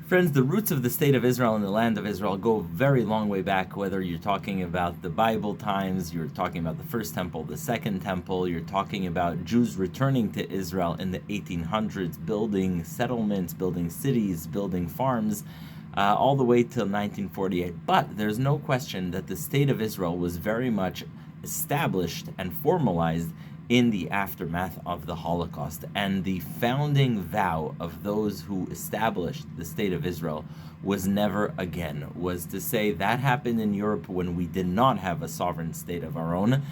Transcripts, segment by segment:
Friends, the roots of the state of Israel and the land of Israel go a very long way back, whether you're talking about the Bible times, you're talking about the first temple, the second temple, you're talking about Jews returning to Israel in the 1800s, building settlements, building cities, building farms, all the way till 1948. But there's no question that the state of Israel was very much established and formalized in the aftermath of the Holocaust. And the founding vow of those who established the state of Israel was never again, was to say that happened in Europe when we did not have a sovereign state of our own,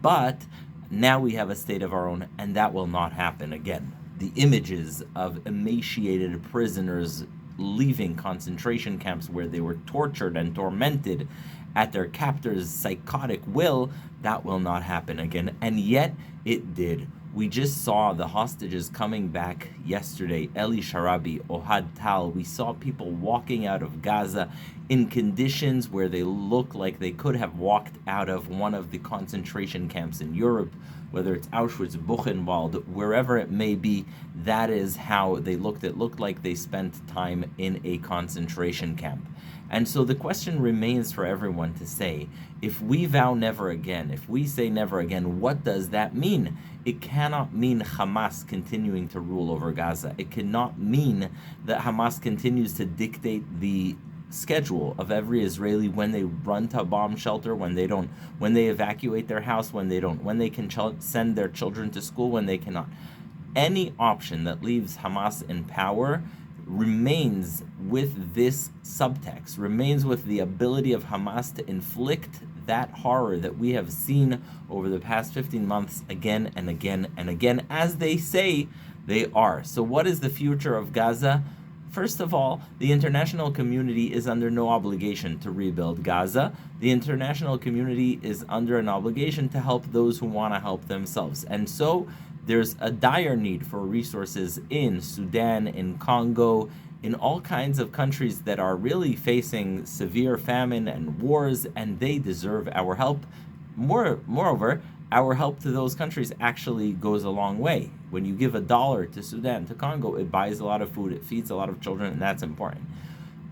but now we have a state of our own, and that will not happen again. The images of emaciated prisoners leaving concentration camps where they were tortured and tormented at their captors' psychotic will, that will not happen again. And yet it did. We just saw the hostages coming back yesterday. Eli Sharabi, Ohad Tal. We saw people walking out of Gaza in conditions where they look like they could have walked out of one of the concentration camps in Europe, whether it's Auschwitz, Buchenwald, wherever it may be. That is how they looked. It looked like they spent time in a concentration camp. And so the question remains for everyone to say, if we vow never again, if we say never again, what does that mean? It cannot mean Hamas continuing to rule over Gaza. It cannot mean that Hamas continues to dictate the schedule of every Israeli when they run to a bomb shelter, when they don't, when they evacuate their house, when they don't, when they can send their children to school, when they cannot. Any option that leaves Hamas in power remains with this subtext, remains with the ability of Hamas to inflict that horror that we have seen over the past 15 months again and again and again, as they say they are. So what is the future of Gaza? First of all, the international community is under no obligation to rebuild Gaza. The international community is under an obligation to help those who want to help themselves. And so there's a dire need for resources in Sudan, in Congo, in all kinds of countries that are really facing severe famine and wars, and they deserve our help. Moreover, our help to those countries actually goes a long way. When you give $1 to Sudan, to Congo, it buys a lot of food, it feeds a lot of children, and that's important.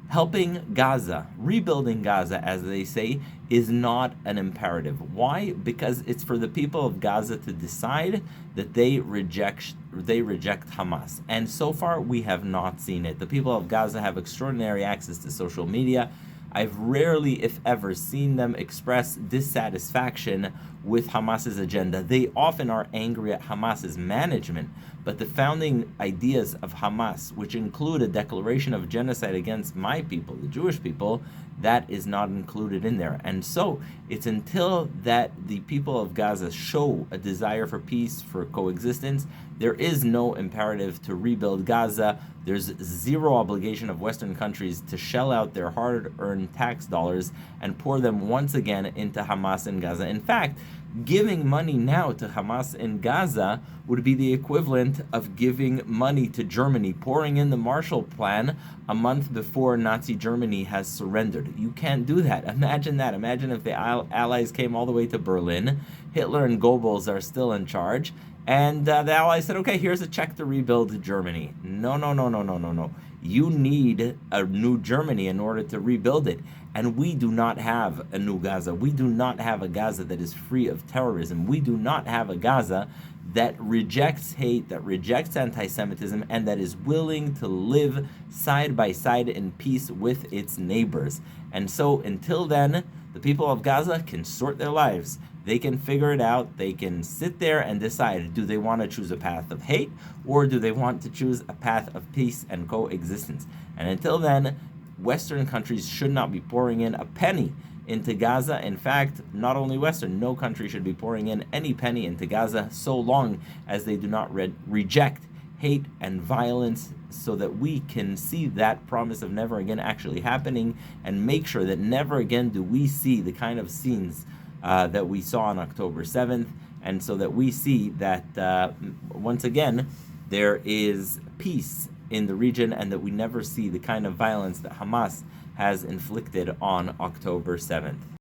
Helping Gaza, rebuilding Gaza, as they say, is not an imperative. Why? Because it's for the people of Gaza to decide that they reject Hamas. And so far, we have not seen it. The people of Gaza have extraordinary access to social media. I've rarely, if ever, seen them express dissatisfaction with Hamas's agenda. They often are angry at Hamas's management, but the founding ideas of Hamas, which include a declaration of genocide against my people, the Jewish people, that is not included in there. And so it's until that the people of Gaza show a desire for peace, for coexistence, there is no imperative to rebuild Gaza. There's zero obligation of Western countries to shell out their hard-earned tax dollars and pour them once again into Hamas in Gaza. In fact, giving money now to Hamas in Gaza would be the equivalent of giving money to Germany, pouring in the Marshall Plan a month before Nazi Germany has surrendered. You can't do that. Imagine that. Imagine if the Allies came all the way to Berlin, Hitler and Goebbels are still in charge, and the Allies said, okay, here's a check to rebuild Germany. No. You need a new Germany in order to rebuild it. And we do not have a new Gaza. We do not have a Gaza that is free of terrorism. We do not have a Gaza that rejects hate, that rejects anti-Semitism, and that is willing to live side by side in peace with its neighbors. And so until then, the people of Gaza can sort their lives. They can figure it out. They can sit there and decide, do they want to choose a path of hate, or do they want to choose a path of peace and coexistence? And until then, Western countries should not be pouring in a penny into Gaza. In fact, not only Western, no country should be pouring in any penny into Gaza so long as they do not reject hate and violence, so that we can see that promise of never again actually happening, and make sure that never again do we see the kind of scenes that we saw on October 7th, and so that we see that once again there is peace in the region, and that we never see the kind of violence that Hamas has inflicted on October 7th.